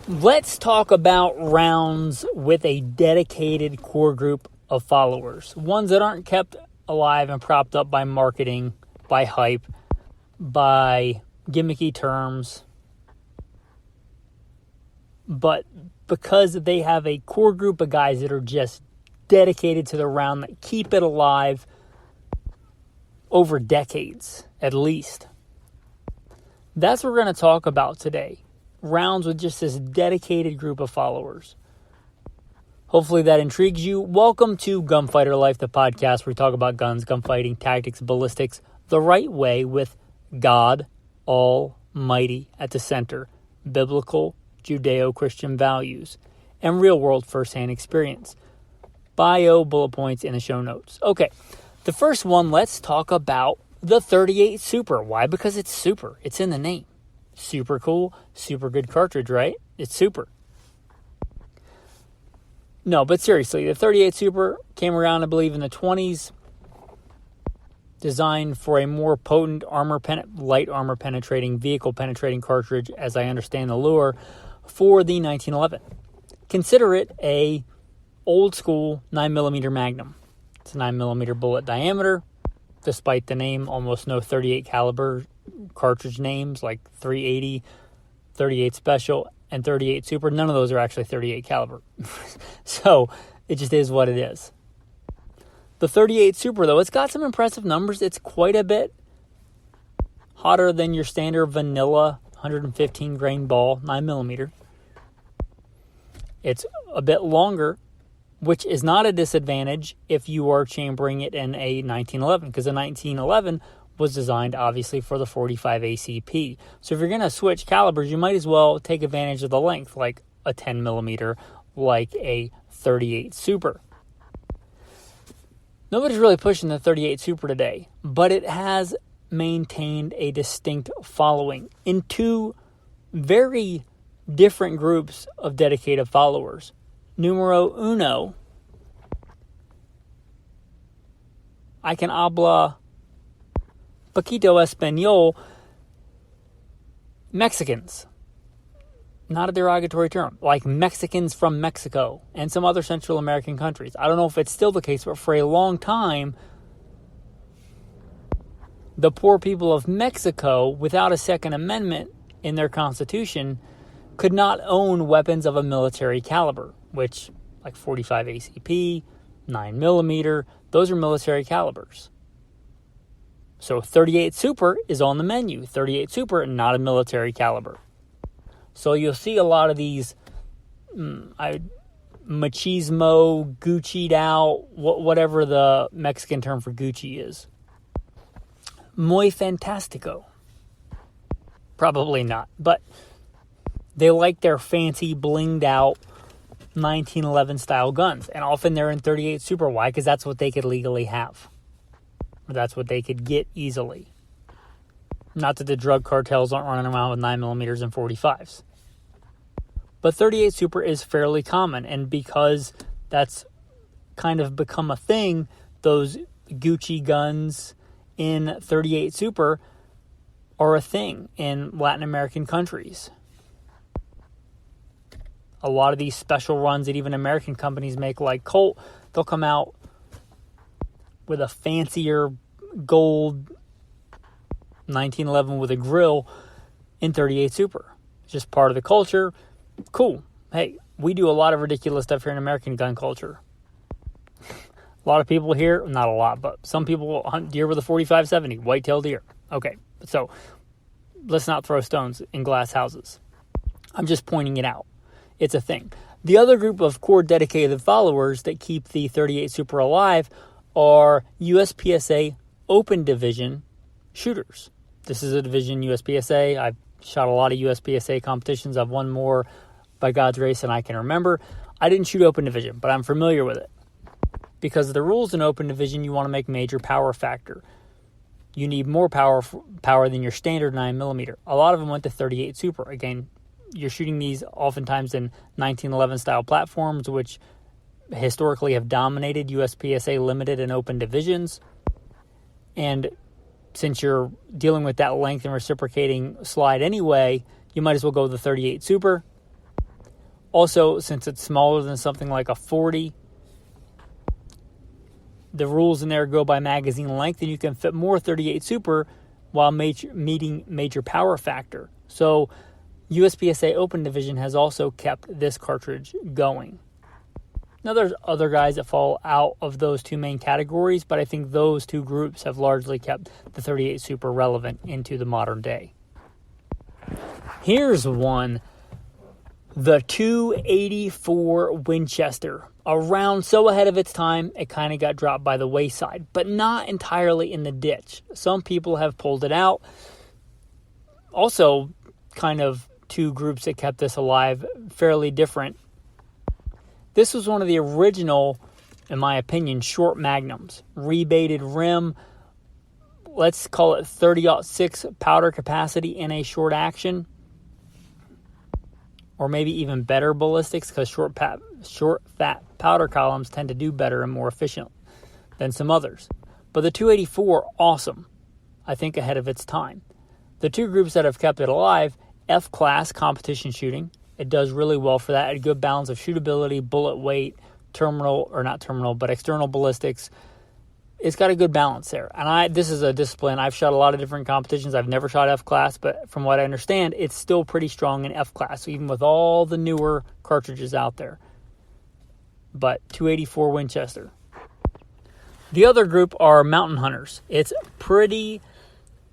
Let's talk about rounds with a dedicated core group of followers. Ones that aren't kept alive and propped up by marketing, by hype, by gimmicky terms, but because they have a core group of guys that are just dedicated to the round, that keep it alive over decades, at least. That's what we're going to talk about today. Rounds with just this dedicated group of followers. Hopefully that intrigues you. Welcome to Gunfighter Life, the podcast where we talk about guns, gunfighting, tactics, ballistics, the right way with God Almighty at the center, biblical, Judeo-Christian values, and real-world first-hand experience. Bio bullet points in the show notes. Okay, the first one, let's talk about the 38 Super. Why? Because it's super. It's in the name. Super cool, super good cartridge, right? It's super. No, but seriously, the 38 Super came around, I believe, in the 20s. Designed for a more potent light armor penetrating, vehicle penetrating cartridge, as I understand the lure, for the 1911. Consider it a old school 9mm Magnum. It's a 9mm bullet diameter. Despite the name, almost no 38 caliber cartridge names like 380, 38 Special, and 38 Super. None of those are actually 38 caliber. So it just is what it is. The 38 Super, though, it's got some impressive numbers. It's quite a bit hotter than your standard vanilla 115 grain ball 9mm. It's a bit longer, which is not a disadvantage if you are chambering it in a 1911, because the 1911 was designed, obviously, for the 45 ACP. So if you're going to switch calibers, you might as well take advantage of the length, like a 10mm, like a 38 Super. Nobody's really pushing the 38 Super today, but it has maintained a distinct following in two very different groups of dedicated followers. Numero uno, I can habla poquito español, Mexicans. Not a derogatory term. Like Mexicans from Mexico and some other Central American countries. I don't know if it's still the case, but for a long time, the poor people of Mexico, without a Second Amendment in their constitution, could not own weapons of a military caliber, which, like 45 ACP, 9mm, those are military calibers. So 38 Super is on the menu. 38 Super, not a military caliber. So you'll see a lot of these machismo, Gucci'd out, whatever the Mexican term for Gucci is. Muy fantastico. Probably not, but they like their fancy, blinged out 1911 style guns. And often they're in 38 Super. Why? Because that's what they could legally have. Or that's what they could get easily. Not that the drug cartels aren't running around with 9mm and 45s. But 38 Super is fairly common. And because that's kind of become a thing, those Gucci guns in 38 Super are a thing in Latin American countries. A lot of these special runs that even American companies make, like Colt, they'll come out with a fancier gold 1911 with a grill in 38 Super. It's just part of the culture. Cool. Hey, we do a lot of ridiculous stuff here in American gun culture. A lot of people here, not a lot, but some people hunt deer with a 45-70, white-tailed deer. Okay, so let's not throw stones in glass houses. I'm just pointing it out. It's a thing. The other group of core dedicated followers that keep the 38 Super alive are USPSA Open Division shooters. This is a division USPSA. I've shot a lot of USPSA competitions. I've won more by God's grace than I can remember. I didn't shoot Open Division, but I'm familiar with it. Because of the rules in Open Division, you want to make major power factor. You need more power than your standard 9mm. A lot of them went to 38 Super. Again, you're shooting these oftentimes in 1911 style platforms, which historically have dominated USPSA limited and open divisions. And since you're dealing with that length and reciprocating slide anyway, you might as well go with the 38 Super. Also, since it's smaller than something like a 40, the rules in there go by magazine length, and you can fit more 38 Super while meeting major power factor. So USPSA Open Division has also kept this cartridge going. Now, there's other guys that fall out of those two main categories, but I think those two groups have largely kept the 38 Super relevant into the modern day. Here's one. The 284 Winchester. Around so ahead of its time, it kind of got dropped by the wayside, but not entirely in the ditch. Some people have pulled it out. Also, kind of two groups that kept this alive, fairly different. This was one of the original, in my opinion, short magnums. Rebated rim, let's call it 30-06 powder capacity in a short action. Or maybe even better ballistics, because short fat powder columns tend to do better and more efficient than some others. But the 284, awesome. I think ahead of its time. The two groups that have kept it alive, F-class competition shooting. It does really well for that. A good balance of shootability, bullet weight, external ballistics. It's got a good balance there. And this is a discipline. I've shot a lot of different competitions. I've never shot F-class, but from what I understand, it's still pretty strong in F-class, even with all the newer cartridges out there. But 284 Winchester. The other group are mountain hunters. It's pretty,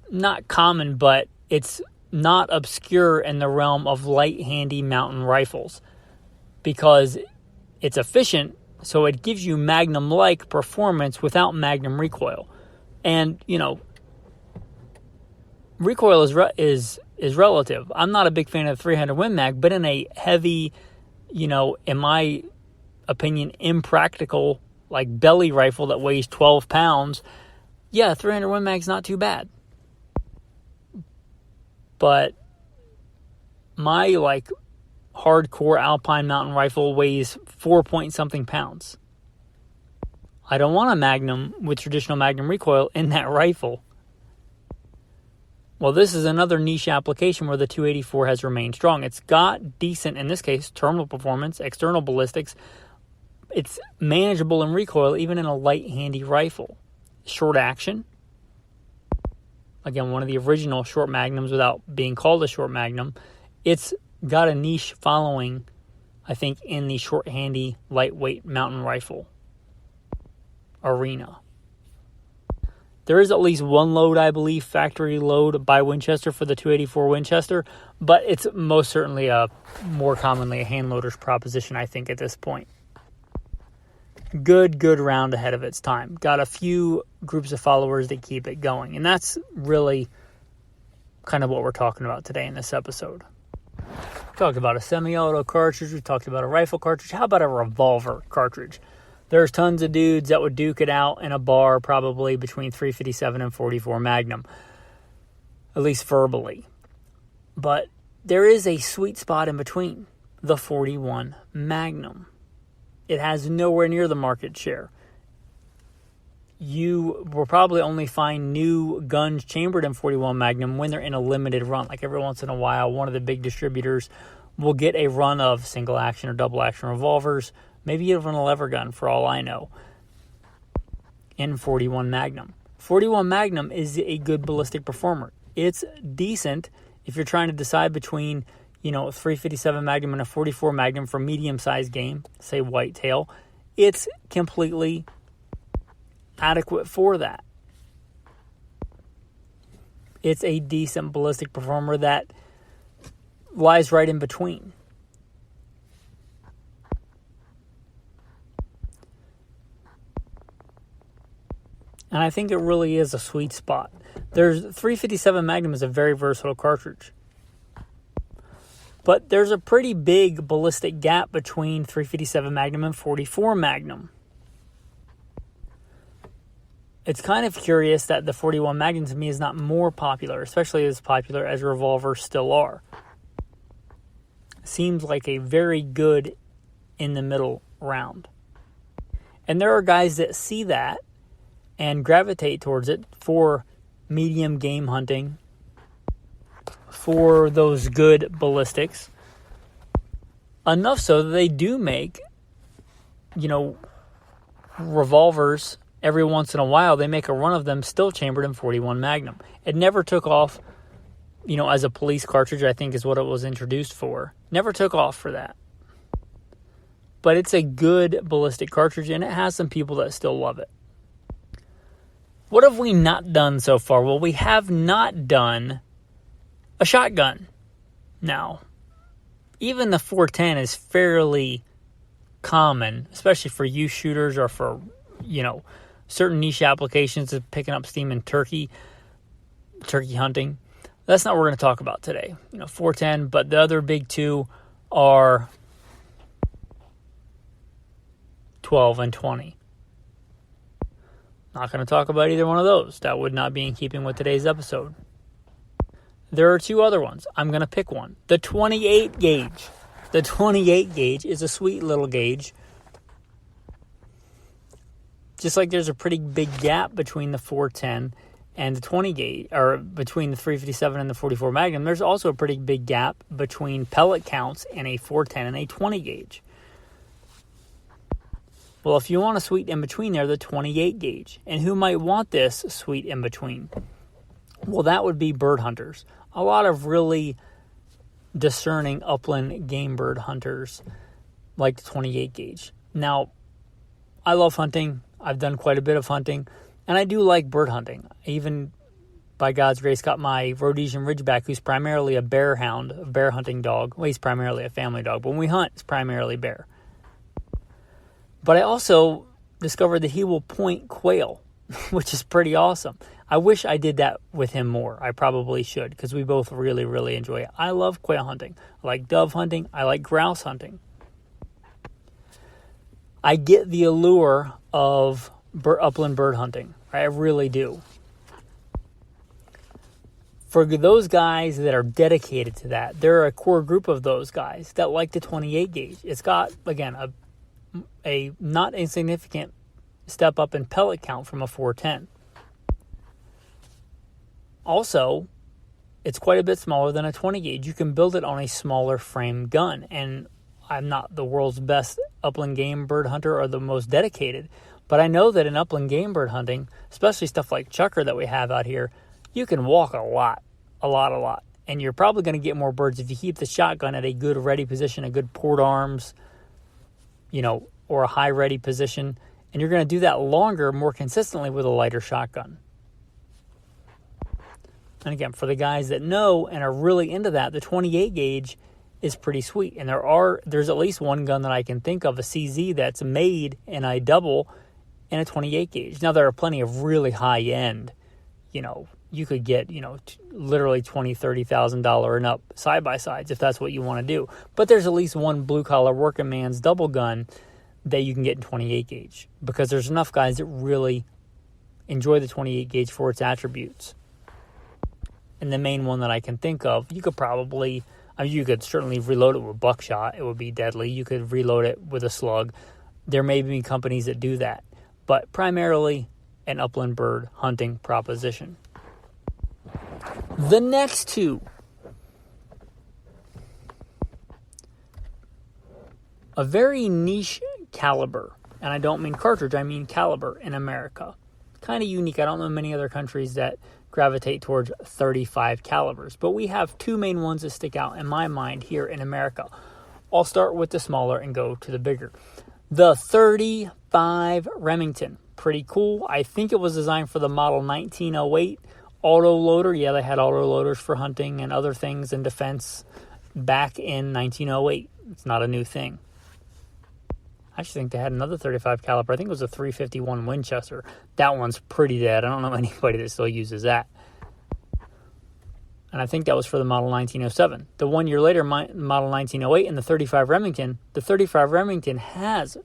not common, but it's not obscure in the realm of light, handy mountain rifles because it's efficient. So it gives you Magnum-like performance without Magnum recoil. And, recoil is relative. I'm not a big fan of the 300 Win Mag, but in a heavy, in my opinion, impractical, like belly rifle that weighs 12 pounds, 300 Win Mag's not too bad. But my, hardcore alpine mountain rifle weighs 4-point-something pounds. I don't want a Magnum with traditional Magnum recoil in that rifle. Well, this is another niche application where the 284 has remained strong. It's got decent, in this case, terminal performance, external ballistics. It's manageable in recoil, even in a light, handy rifle. Short action. Again, one of the original short magnums without being called a short magnum. It's got a niche following, I think, in the short, handy, lightweight mountain rifle arena. There is at least one load, I believe, factory load by Winchester for the 284 Winchester, but it's most certainly more commonly a hand loader's proposition, I think, at this point. Good round ahead of its time. Got a few groups of followers that keep it going, and that's really kind of what we're talking about today in this episode. We talked about a semi-auto cartridge. We talked about a rifle cartridge. How about a revolver cartridge? There's tons of dudes that would duke it out in a bar probably between 357 and 44 Magnum, at least verbally. But there is a sweet spot in between, the 41 Magnum. It has nowhere near the market share. You will probably only find new guns chambered in 41 Magnum when they're in a limited run. Like every once in a while, one of the big distributors will get a run of single action or double action revolvers, maybe even a lever gun for all I know, in 41 Magnum. 41 Magnum is a good ballistic performer. It's decent if you're trying to decide between, a 357 Magnum and a 44 Magnum for medium-sized game, say whitetail. It's completely adequate for that. It's a decent ballistic performer that lies right in between. And I think it really is a sweet spot. There's 357 Magnum is a very versatile cartridge. But there's a pretty big ballistic gap between 357 Magnum and 44 Magnum. It's kind of curious that the 41 Magnum to me is not more popular, especially as popular as revolvers still are. Seems like a very good in the middle round. And there are guys that see that and gravitate towards it for medium game hunting, for those good ballistics. Enough so that they do make, revolvers every once in a while. They make a run of them still chambered in 41 Magnum. It never took off, as a police cartridge, I think is what it was introduced for. Never took off for that. But it's a good ballistic cartridge, and it has some people that still love it. What have we not done so far? Well, we have not done a shotgun. Now, even the 410 is fairly common, especially for youth shooters or for, certain niche applications of picking up steam in turkey hunting. That's not what we're going to talk about today. 410, but the other big two are 12 and 20. Not going to talk about either one of those. That would not be in keeping with today's episode. There are two other ones. I'm going to pick one. The 28 gauge. The 28 gauge is a sweet little gauge. Just like there's a pretty big gap between the 410 and the 20 gauge, or between the 357 and the 44 Magnum, there's also a pretty big gap between pellet counts in a 410 and a 20 gauge. Well, if you want a sweet in between there, the 28 gauge. And who might want this sweet in between? Well, that would be bird hunters. A lot of really discerning upland game bird hunters like the 28 gauge. Now, I love hunting. I've done quite a bit of hunting, and I do like bird hunting. I even, by God's grace, got my Rhodesian Ridgeback, who's primarily a bear hound, a bear hunting dog. Well, he's primarily a family dog, but when we hunt, it's primarily bear. But I also discovered that he will point quail, which is pretty awesome. I wish I did that with him more. I probably should, because we both really, really enjoy it. I love quail hunting. I like dove hunting. I like grouse hunting. I get the allure of upland bird hunting. I really do. For those guys that are dedicated to that, there are a core group of those guys that like the 28 gauge. It's got, again, a not insignificant step up in pellet count from a 410. Also, it's quite a bit smaller than a 20 gauge. You can build it on a smaller frame gun. And I'm not the world's best upland game bird hunter or the most dedicated, but I know that in upland game bird hunting, especially stuff like chucker that we have out here, you can walk a lot. And you're probably going to get more birds if you keep the shotgun at a good ready position, a good port arms, or a high ready position. And you're going to do that longer, more consistently with a lighter shotgun. And again, for the guys that know and are really into that, the 28 gauge is pretty sweet. And there's at least one gun that I can think of, a CZ, that's made in a double in a 28 gauge. Now, there are plenty of really high end, you could get, literally $20,000, $30,000 and up side-by-sides if that's what you want to do. But there's at least one blue-collar working man's double gun that you can get in 28 gauge, because there's enough guys that really enjoy the 28 gauge for its attributes. And the main one that I can think of, you could certainly reload it with buckshot. It would be deadly. You could reload it with a slug. There may be companies that do that, but primarily an upland bird hunting proposition. The next two. A very niche caliber, and I don't mean cartridge, I mean caliber in America. Kind of unique. I don't know many other countries that gravitate towards 35 calibers, but we have two main ones that stick out in my mind here in America. I'll start with the smaller and go to the bigger. The 35 Remington. Pretty cool. I think it was designed for the model 1908 auto loader. Yeah, they had auto loaders for hunting and other things in defense back in 1908. It's not a new thing. I actually think they had another 35 caliber. I think it was a 351 Winchester. That one's pretty dead. I don't know anybody that still uses that. And I think that was for the model 1907. The 1 year later, model 1908 and the 35 Remington. The 35 Remington has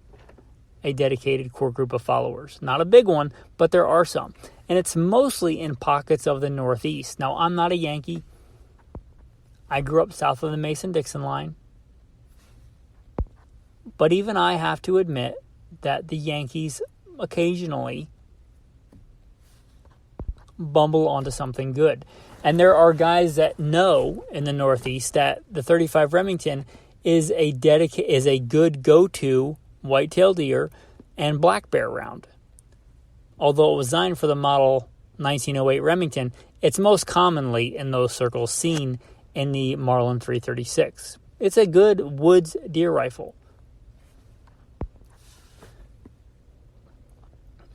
a dedicated core group of followers. Not a big one, but there are some. And it's mostly in pockets of the Northeast. Now, I'm not a Yankee. I grew up south of the Mason-Dixon line. But even I have to admit that the Yankees occasionally bumble onto something good. And there are guys that know in the Northeast that the 35 Remington is a good go-to whitetail deer and black bear round. Although it was designed for the model 1908 Remington, it's most commonly in those circles seen in the Marlin 336. It's a good woods deer rifle.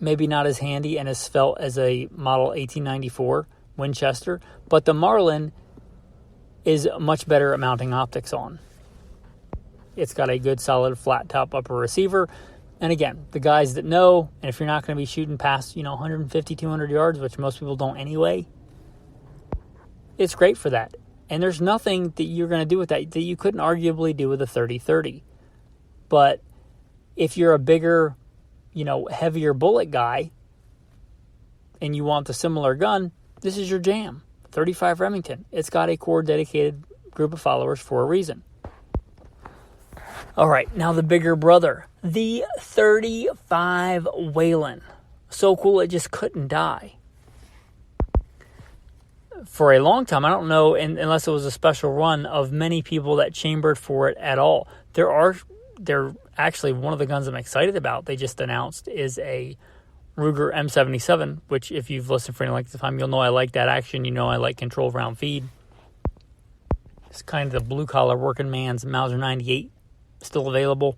Maybe not as handy and as felt as a model 1894 Winchester, but the Marlin is much better at mounting optics on. It's got a good solid flat top upper receiver. And again, the guys that know, and if you're not going to be shooting past, 150, 200 yards, which most people don't anyway, it's great for that. And there's nothing that you're going to do with that you couldn't arguably do with a 30-30. But if you're a bigger, heavier bullet guy and you want the similar gun, this is your jam. 35 Remington. It's got a core dedicated group of followers for a reason. All right, now the bigger brother, the 35 Whelen. So cool it just couldn't die. For a long time, I don't know, unless it was a special run, of many people that chambered for it at all. They're actually, one of the guns I'm excited about, they just announced, is a Ruger M77, which if you've listened for any length of time, you'll know I like that action. I like controlled round feed. It's kind of the blue-collar working man's Mauser 98, still available.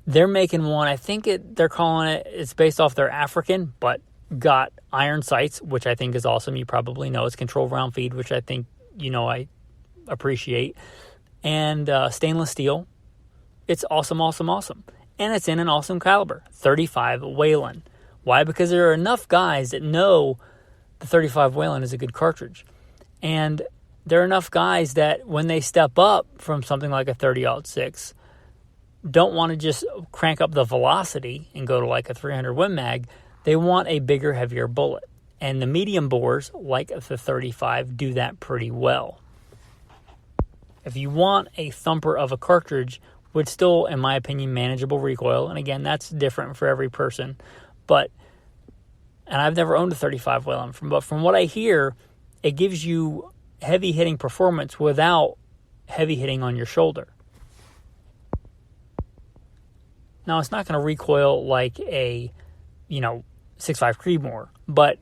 They're making one, I think they're calling it's based off their African, but got iron sights, which I think is awesome. You probably know it's controlled round feed, which I think, I appreciate. And stainless steel. It's awesome, awesome, awesome. And it's in an awesome caliber, 35 Whelen. Why? Because there are enough guys that know the 35 Whelen is a good cartridge. And there are enough guys that when they step up from something like a 30-06, don't want to just crank up the velocity and go to like a 300 Win Mag. They want a bigger, heavier bullet. And the medium bores, like the 35, do that pretty well. If you want a thumper of a cartridge with still, in my opinion, manageable recoil, and again, that's different for every person, and I've never owned a 35 Whelen, but from what I hear, it gives you heavy hitting performance without heavy hitting on your shoulder. Now, it's not going to recoil like a, 6.5 Creedmoor, but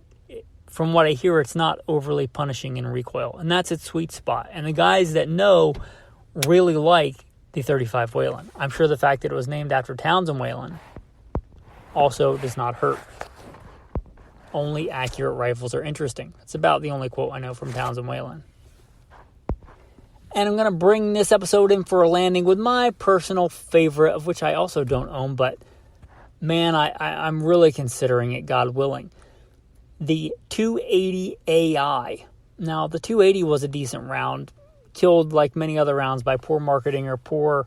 from what I hear, it's not overly punishing in recoil, and that's its sweet spot. And the guys that know really like the 35 Whelen. I'm sure the fact that it was named after Townsend Whalen also does not hurt. Only accurate rifles are interesting. That's about the only quote I know from Townsend Whalen. And I'm going to bring this episode in for a landing with my personal favorite, of which I also don't own, but man, I'm really considering it, God willing. The 280 AI. Now, the 280 was a decent round, killed like many other rounds by poor marketing or poor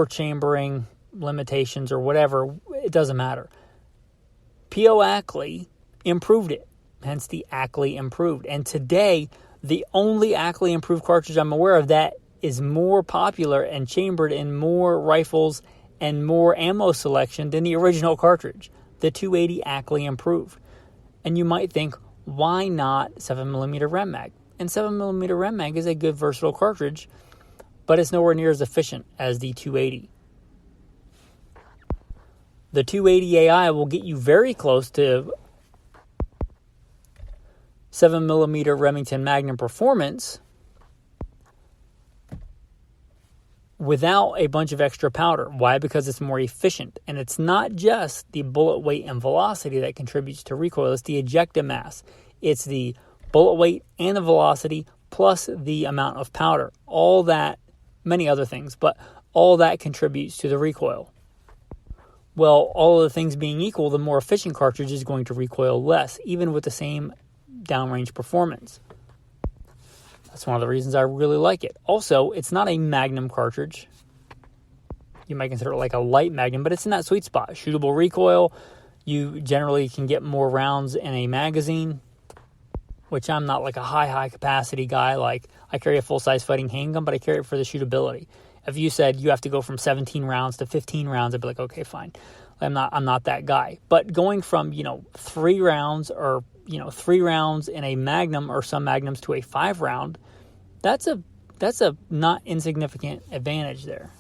chambering limitations or whatever. It doesn't matter. P.O. Ackley improved it, hence the Ackley improved. And today, the only Ackley improved cartridge I'm aware of that is more popular and chambered in more rifles and more ammo selection than the original cartridge, the 280 Ackley improved. And you might think, why not 7mm Rem Mag? And 7mm Rem Mag is a good versatile cartridge, but it's nowhere near as efficient as the 280. The 280 AI will get you very close to 7mm Remington Magnum performance without a bunch of extra powder. Why? Because it's more efficient. And it's not just the bullet weight and velocity that contributes to recoil. It's the ejecta mass. It's the bullet weight and the velocity plus the amount of powder. All that, many other things, but all that contributes to the recoil. Well, all of the things being equal, the more efficient cartridge is going to recoil less, even with the same downrange performance. That's one of the reasons I really like it. Also, it's not a Magnum cartridge. You might consider it like a light Magnum, but it's in that sweet spot. Shootable recoil. You generally can get more rounds in a magazine, which I'm not like a high capacity guy. Like, I carry a full-size fighting handgun, but I carry it for the shootability. If you said you have to go from 17 rounds to 15 rounds, I'd be like, okay, fine. I'm not that guy. But going from, 3 rounds or, 3 rounds in a Magnum or some Magnums to a 5 round, that's a That's a not insignificant advantage there.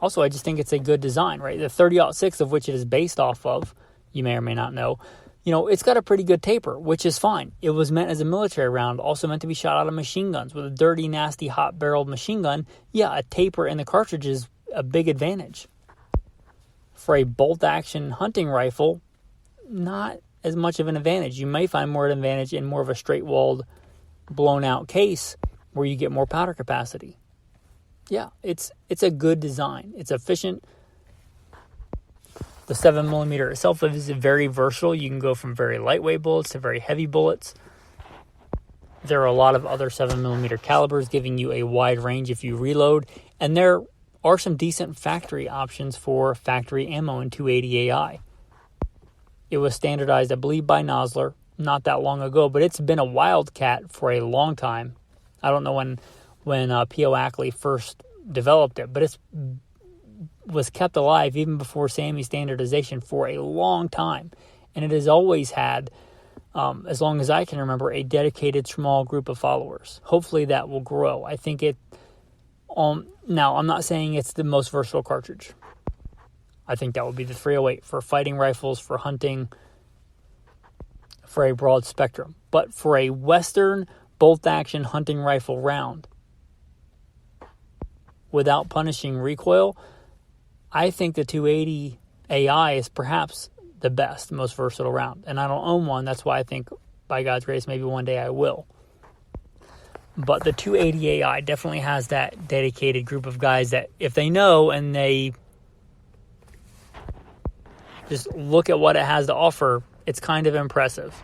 Also, I just think it's a good design, right? The 30-06, of which it is based off of, you may or may not know, it's got a pretty good taper, which is fine. It was meant as a military round, also meant to be shot out of machine guns. With a dirty, nasty, hot-barreled machine gun, yeah, a taper in the cartridge is a big advantage. For a bolt-action hunting rifle, not as much of an advantage. You may find more advantage in more of a straight-walled, blown-out case where you get more powder capacity. Yeah, it's a good design. It's efficient. The 7mm itself is very versatile. You can go from very lightweight bullets to very heavy bullets. There are a lot of other 7mm calibers giving you a wide range if you reload. And there are some decent factory options for factory ammo in 280 AI. It was standardized, I believe, by Nosler not that long ago, but it's been a wildcat for a long time. I don't know when P.O. Ackley first developed it, but it was kept alive even before SAMI standardization for a long time. And it has always had, as long as I can remember, a dedicated small group of followers. Hopefully that will grow. I think it, now I'm not saying it's the most versatile cartridge. I think that would be the 308 for fighting rifles, for hunting, for a broad spectrum. But for a Western bolt-action hunting rifle round, without punishing recoil, I think the 280 AI is perhaps the best, most versatile round. And I don't own one. That's why I think, by God's grace, maybe one day I will. But the 280 AI definitely has that dedicated group of guys that if they know and they just look at what it has to offer, it's kind of impressive.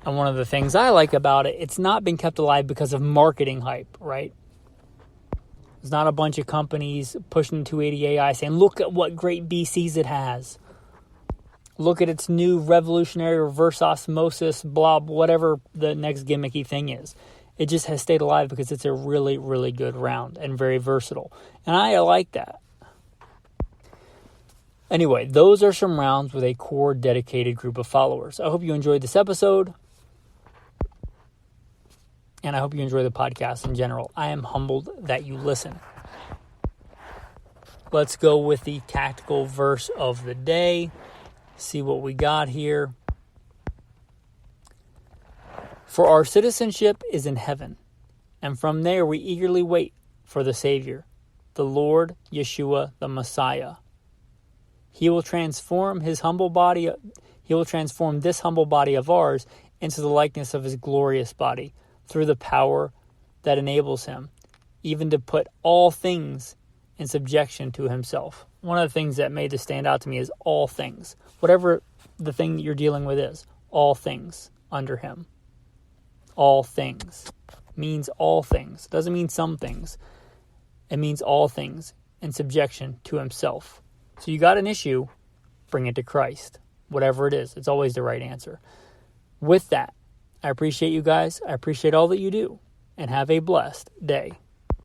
And one of the things I like about it, it's not been kept alive because of marketing hype, right? There's not a bunch of companies pushing 280 AI saying, look at what great BCs it has. Look at its new revolutionary reverse osmosis, blah, whatever the next gimmicky thing is. It just has stayed alive because it's a really, really good round and very versatile. And I like that. Anyway, those are some rounds with a core dedicated group of followers. I hope you enjoyed this episode. And I hope you enjoy the podcast in general. I am humbled that you listen. Let's go with the tactical verse of the day. See what we got here. For our citizenship is in heaven, and from there we eagerly wait for the Savior, the Lord Yeshua, the Messiah. He will transform this humble body of ours into the likeness of his glorious body, through the power that enables him, even to put all things in subjection to himself. One of the things that made this stand out to me is all things. Whatever the thing that you're dealing with is, all things under him. All things means all things. Doesn't mean some things. It means all things in subjection to himself. So you got an issue, bring it to Christ. Whatever it is, it's always the right answer. With that, I appreciate you guys. I appreciate all that you do. And have a blessed day.